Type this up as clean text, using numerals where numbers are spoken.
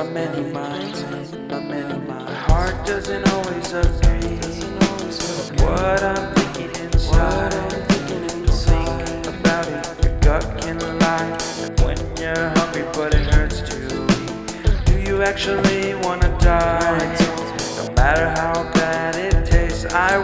my many minds, my many minds. My heart doesn't always agree with what I'm thinking inside. Think about it, your gut can lie. Like when you're hungry but it hurts to eat. Do you actually wanna die? No matter how bad it tastes, I